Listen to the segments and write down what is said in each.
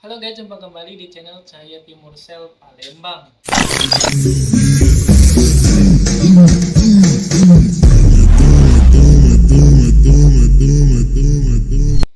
Halo guys, jumpa kembali di channel Cahaya Timur Sel Palembang.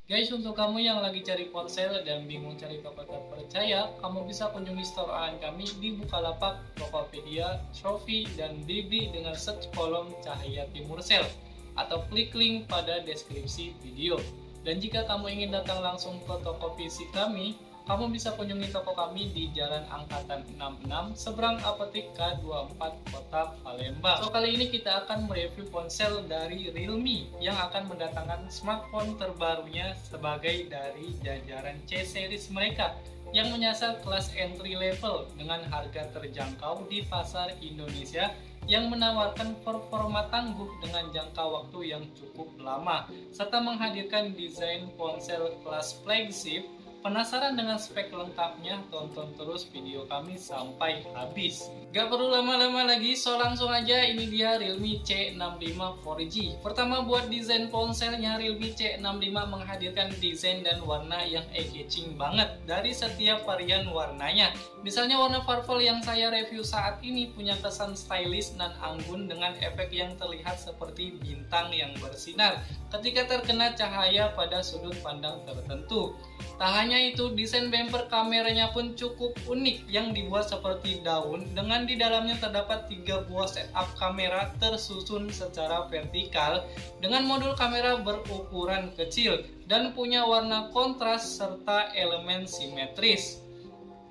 Guys, untuk kamu yang lagi cari ponsel dan bingung cari toko terpercaya, kamu bisa kunjungi store online kami di Bukalapak, Tokopedia, Shopee, dan Blibli dengan search kolom Cahaya Timur Sel atau klik link pada deskripsi video. Dan jika kamu ingin datang langsung ke toko fisik kami, kamu bisa kunjungi toko kami di Jalan Angkatan 66, seberang Apotek K24, Kota Palembang. So, kali ini kita akan mereview ponsel dari Realme yang akan mendatangkan smartphone terbarunya sebagai dari jajaran C series mereka yang menyasar kelas entry level dengan harga terjangkau di pasar Indonesia yang menawarkan performa tangguh dengan jangka waktu yang cukup lama serta menghadirkan desain ponsel kelas flagship. Penasaran dengan spek lengkapnya? Tonton terus video kami sampai habis. Gak perlu lama-lama lagi, so langsung aja. Ini dia Realme C65 4G. Pertama, buat desain ponselnya, Realme C65 menghadirkan desain dan warna yang eye-catching banget dari setiap varian warnanya. Misalnya warna purple yang saya review saat ini punya kesan stylish dan anggun dengan efek yang terlihat seperti bintang yang bersinar ketika terkena cahaya pada sudut pandang tertentu. Tak hanya itu, desain bumper kameranya pun cukup unik yang dibuat seperti daun dengan di dalamnya terdapat 3 buah setup kamera tersusun secara vertikal dengan modul kamera berukuran kecil dan punya warna kontras serta elemen simetris.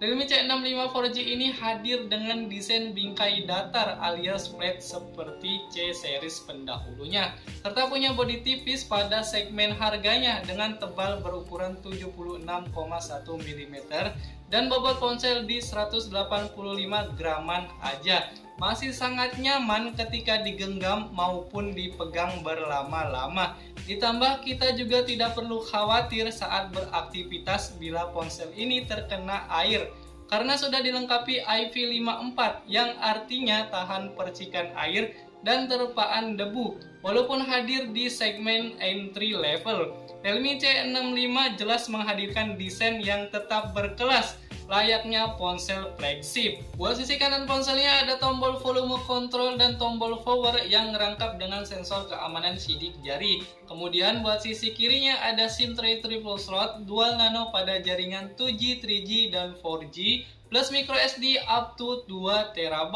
Realme C65 4G ini hadir dengan desain bingkai datar alias flat seperti C series pendahulunya, serta punya bodi tipis pada segmen harganya dengan tebal berukuran 76,1 mm dan bobot ponsel di 185 graman aja. Masih sangat nyaman ketika digenggam maupun dipegang berlama-lama. Ditambah kita juga tidak perlu khawatir saat beraktivitas bila ponsel ini terkena air karena sudah dilengkapi IP54 yang artinya tahan percikan air dan terpaan debu walaupun hadir di segmen entry level. Realme C65 jelas menghadirkan desain yang tetap berkelas layaknya ponsel flagship. Buat sisi kanan ponselnya ada tombol volume control dan tombol power yang rangkap dengan sensor keamanan sidik jari. Kemudian buat sisi kirinya ada SIM tray triple slot dual nano pada jaringan 2G, 3G, dan 4G plus micro SD up to 2 TB.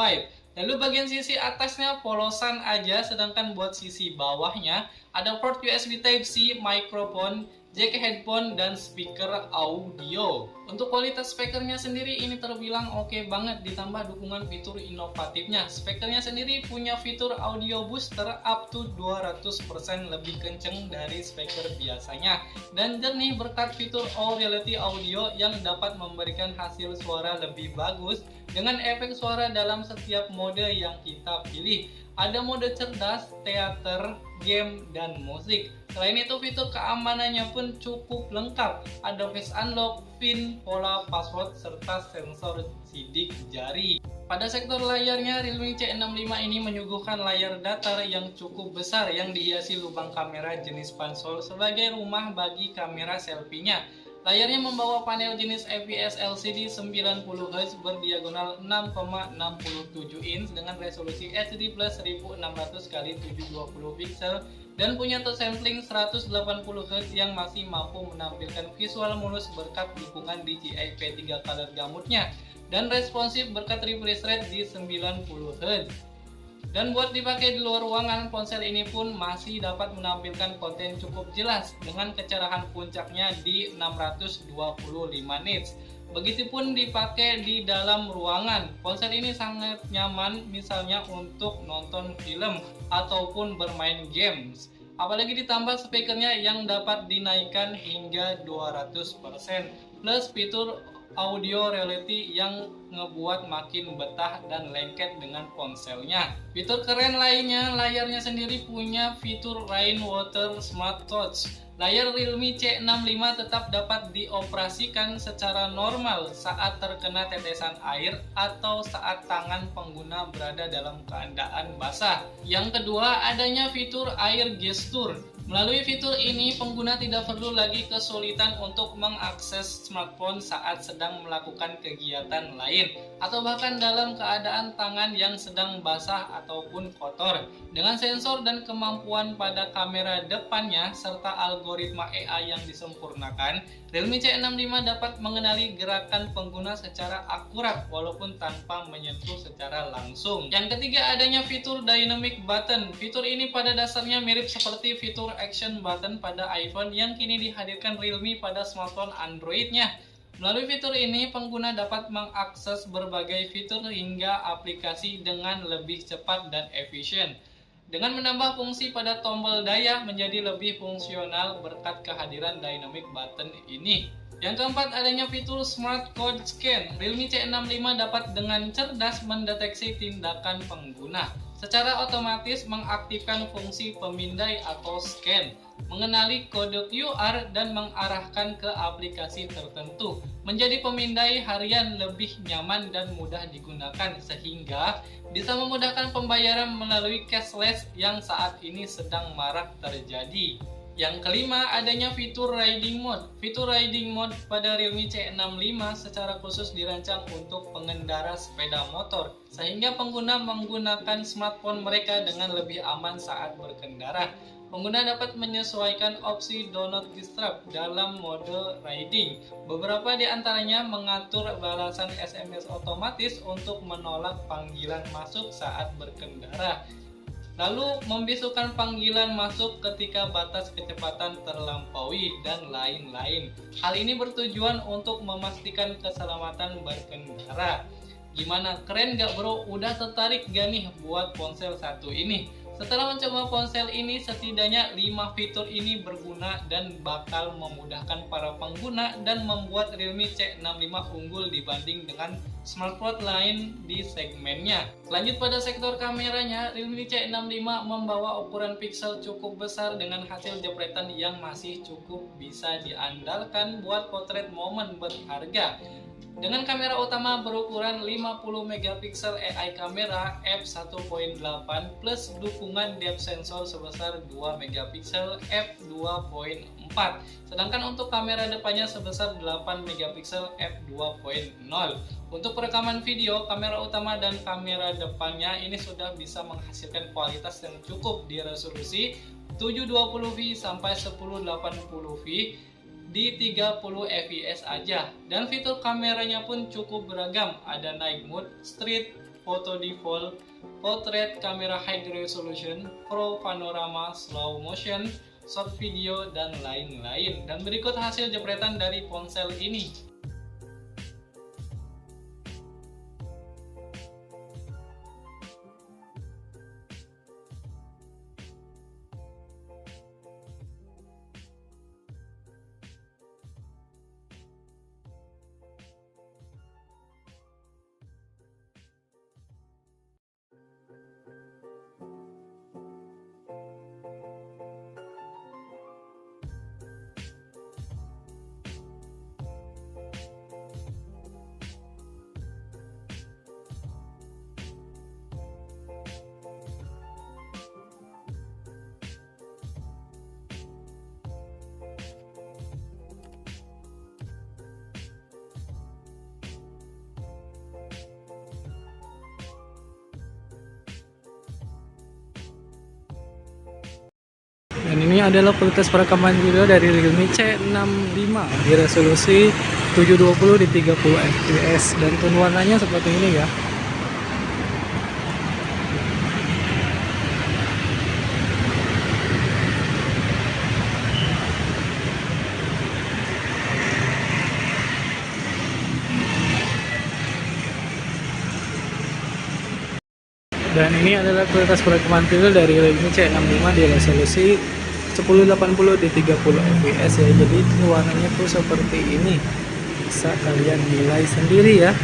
Lalu bagian sisi atasnya polosan aja, sedangkan buat sisi bawahnya ada port USB Type-C, microphone, jack headphone, dan speaker audio. Untuk kualitas speakernya sendiri ini terbilang oke banget, ditambah dukungan fitur inovatifnya. Speakernya sendiri punya fitur audio booster up to 200% lebih kenceng dari speaker biasanya dan jernih berkat fitur All Reality Audio yang dapat memberikan hasil suara lebih bagus dengan efek suara dalam setiap mode yang kita pilih. Ada mode cerdas, teater, game, dan musik. Selain itu, fitur keamanannya pun cukup lengkap. Ada face unlock, PIN, pola password, serta sensor sidik jari. Pada sektor layarnya, Realme C65 ini menyuguhkan layar datar yang cukup besar yang dihiasi lubang kamera jenis pansol sebagai rumah bagi kamera selfie-nya. Layarnya membawa panel jenis IPS LCD 90Hz berdiagonal 6,67 inch dengan resolusi HD plus 1600x720 pixel dan punya touch sampling 180Hz yang masih mampu menampilkan visual mulus berkat dukungan DJI P3 Color Gamutnya dan responsif berkat refresh rate di 90Hz. Dan buat dipakai di luar ruangan, ponsel ini pun masih dapat menampilkan konten cukup jelas dengan kecerahan puncaknya di 625 nits. Begitupun dipakai di dalam ruangan, ponsel ini sangat nyaman misalnya untuk nonton film ataupun bermain games. Apalagi ditambah speakernya yang dapat dinaikkan hingga 200% plus fitur audio reality yang ngebuat makin betah dan lengket dengan ponselnya. Fitur keren lainnya, layarnya sendiri punya fitur Rainwater Smart Touch. Layar Realme C65 tetap dapat dioperasikan secara normal saat terkena tetesan air atau saat tangan pengguna berada dalam keadaan basah. Yang kedua, adanya fitur Air Gesture. Melalui fitur ini, pengguna tidak perlu lagi kesulitan untuk mengakses smartphone saat sedang melakukan kegiatan lain atau bahkan dalam keadaan tangan yang sedang basah ataupun kotor. Dengan sensor dan kemampuan pada kamera depannya serta algoritma AI yang disempurnakan, Realme C65 dapat mengenali gerakan pengguna secara akurat walaupun tanpa menyentuh secara langsung. Yang ketiga, adanya fitur Dynamic Button. Fitur ini pada dasarnya mirip seperti fitur Action Button pada iPhone yang kini dihadirkan Realme pada smartphone Android-nya. Melalui fitur ini, pengguna dapat mengakses berbagai fitur hingga aplikasi dengan lebih cepat dan efisien. Dengan menambah fungsi pada tombol daya menjadi lebih fungsional berkat kehadiran Dynamic Button ini. Yang keempat, adanya fitur Smart Code Scan. Realme C65 dapat dengan cerdas mendeteksi tindakan pengguna, secara otomatis mengaktifkan fungsi pemindai atau scan, mengenali kode QR dan mengarahkan ke aplikasi tertentu. Menjadi pemindai harian lebih nyaman dan mudah digunakan sehingga bisa memudahkan pembayaran melalui cashless yang saat ini sedang marak terjadi. Yang kelima, adanya fitur Riding Mode. Fitur Riding Mode pada Realme C65 secara khusus dirancang untuk pengendara sepeda motor, sehingga pengguna menggunakan smartphone mereka dengan lebih aman saat berkendara. Pengguna dapat menyesuaikan opsi Do Not Disturb dalam mode riding. Beberapa di antaranya mengatur balasan SMS otomatis untuk menolak panggilan masuk saat berkendara, lalu membisukan panggilan masuk ketika batas kecepatan terlampaui, dan lain-lain. Hal ini bertujuan untuk memastikan keselamatan berkendara. Gimana, keren gak bro? Udah tertarik gak nih buat ponsel satu ini? Setelah mencoba ponsel ini, setidaknya 5 fitur ini berguna dan bakal memudahkan para pengguna dan membuat Realme C65 unggul dibanding dengan smartphone lain di segmennya. Lanjut pada sektor kameranya, Realme C65 membawa ukuran piksel cukup besar dengan hasil jepretan yang masih cukup bisa diandalkan buat potret momen berharga. Dengan kamera utama berukuran 50 megapiksel AI kamera f1.8 plus dukungan depth sensor sebesar 2 megapiksel f2.4. Sedangkan untuk kamera depannya sebesar 8 megapiksel f2.0. Untuk perekaman video, kamera utama dan kamera depannya ini sudah bisa menghasilkan kualitas yang cukup di resolusi 720p sampai 1080p di 30 fps aja, dan fitur kameranya pun cukup beragam. Ada night mode, street, photo default, portrait, kamera high resolution, pro panorama, slow motion, short video, dan lain-lain. Dan berikut hasil jepretan dari ponsel ini. Dan ini adalah kualitas perekaman video dari Realme C65 di resolusi 720 di 30 fps, dan tone warnanya seperti ini ya. Dan ini adalah kualitas perekaman video dari Realme C65 di resolusi 1080 di 30 fps ya. Jadi warnanya tuh seperti ini, bisa kalian nilai sendiri ya.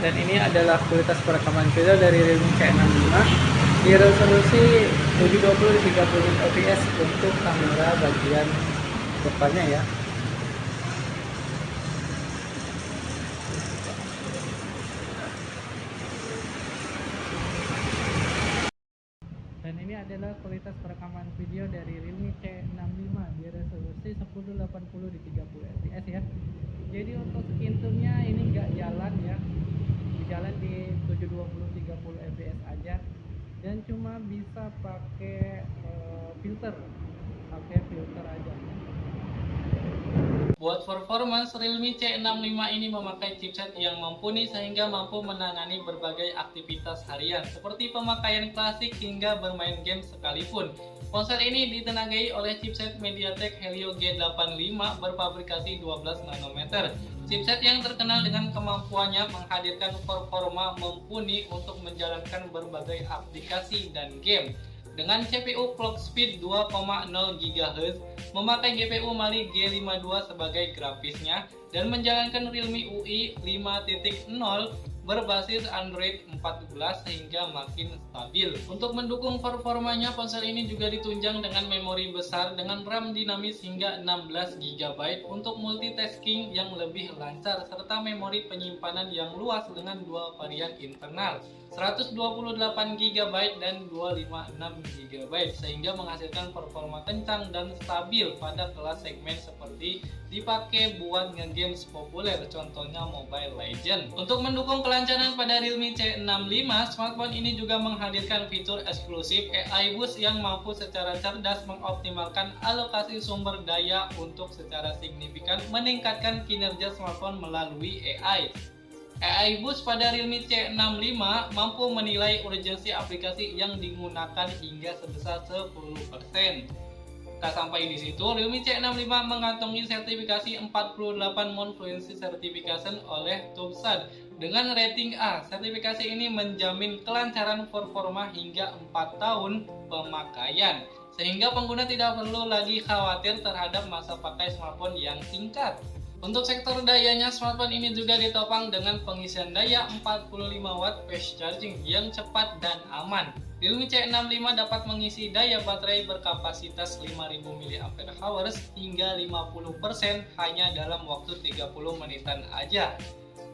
Dan ini adalah kualitas perekaman video dari Realme C65 di resolusi 720 di 30 fps untuk kamera bagian depannya ya. Dan ini adalah kualitas perekaman video dari Realme C65 di resolusi 1080 di 30 fps ya. Jadi untuk skin tone-nya ini nggak jalan ya, jalan di 720 30 fps aja, dan cuma bisa pakai filter aja. Buat performance, Realme C65 ini memakai chipset yang mumpuni sehingga mampu menangani berbagai aktivitas harian seperti pemakaian klasik hingga bermain game sekalipun. Ponsel ini ditenagai oleh chipset MediaTek Helio G85 berpabrikasi 12 nanometer. Chipset yang terkenal dengan kemampuannya menghadirkan performa mumpuni untuk menjalankan berbagai aplikasi dan game. Dengan CPU clock speed 2,0 GHz, memakai GPU Mali G52 sebagai grafisnya, dan menjalankan Realme UI 5.0 berbasis Android 14 sehingga makin stabil. Untuk mendukung performanya, ponsel ini juga ditunjang dengan memori besar dengan RAM dinamis hingga 16 GB untuk multitasking yang lebih lancar, serta memori penyimpanan yang luas dengan dua varian internal, 128 GB dan 256 GB, sehingga menghasilkan performa kencang dan stabil pada kelas segmen seperti dipakai buat nge-games populer, contohnya Mobile Legends. Untuk mendukung kelancaran pada Realme C65, smartphone ini juga menghadirkan fitur eksklusif AI Boost yang mampu secara cerdas mengoptimalkan alokasi sumber daya untuk secara signifikan meningkatkan kinerja smartphone melalui AI. AI Boost pada Realme C65 mampu menilai urgensi aplikasi yang digunakan hingga sebesar 10%. Tak sampai di situ, Realme C65 mengantongi sertifikasi 48 Moon Fluency Certification oleh TUBSAD dengan rating A. Sertifikasi ini menjamin kelancaran performa hingga 4 tahun pemakaian, sehingga pengguna tidak perlu lagi khawatir terhadap masa pakai smartphone yang singkat. Untuk sektor dayanya, smartphone ini juga ditopang dengan pengisian daya 45 watt fast charging yang cepat dan aman. Realme C65 dapat mengisi daya baterai berkapasitas 5000 mAh hingga 50% hanya dalam waktu 30 menitan aja.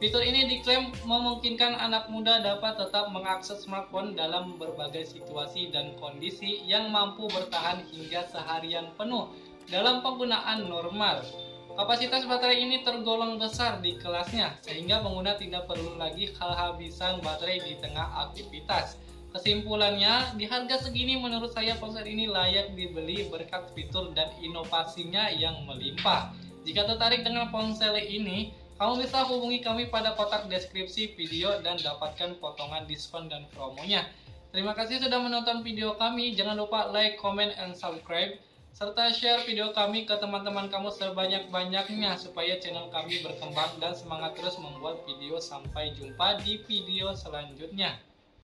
Fitur ini diklaim memungkinkan anak muda dapat tetap mengakses smartphone dalam berbagai situasi dan kondisi yang mampu bertahan hingga seharian penuh dalam penggunaan normal. Kapasitas baterai ini tergolong besar di kelasnya, sehingga pengguna tidak perlu lagi kehabisan baterai di tengah aktivitas. Kesimpulannya, di harga segini menurut saya ponsel ini layak dibeli berkat fitur dan inovasinya yang melimpah. Jika tertarik dengan ponsel ini, kamu bisa hubungi kami pada kotak deskripsi video dan dapatkan potongan diskon dan promonya. Terima kasih sudah menonton video kami. Jangan lupa like, comment, and subscribe, serta share video kami ke teman-teman kamu sebanyak-banyaknya supaya channel kami berkembang dan semangat terus membuat video. Sampai jumpa di video selanjutnya.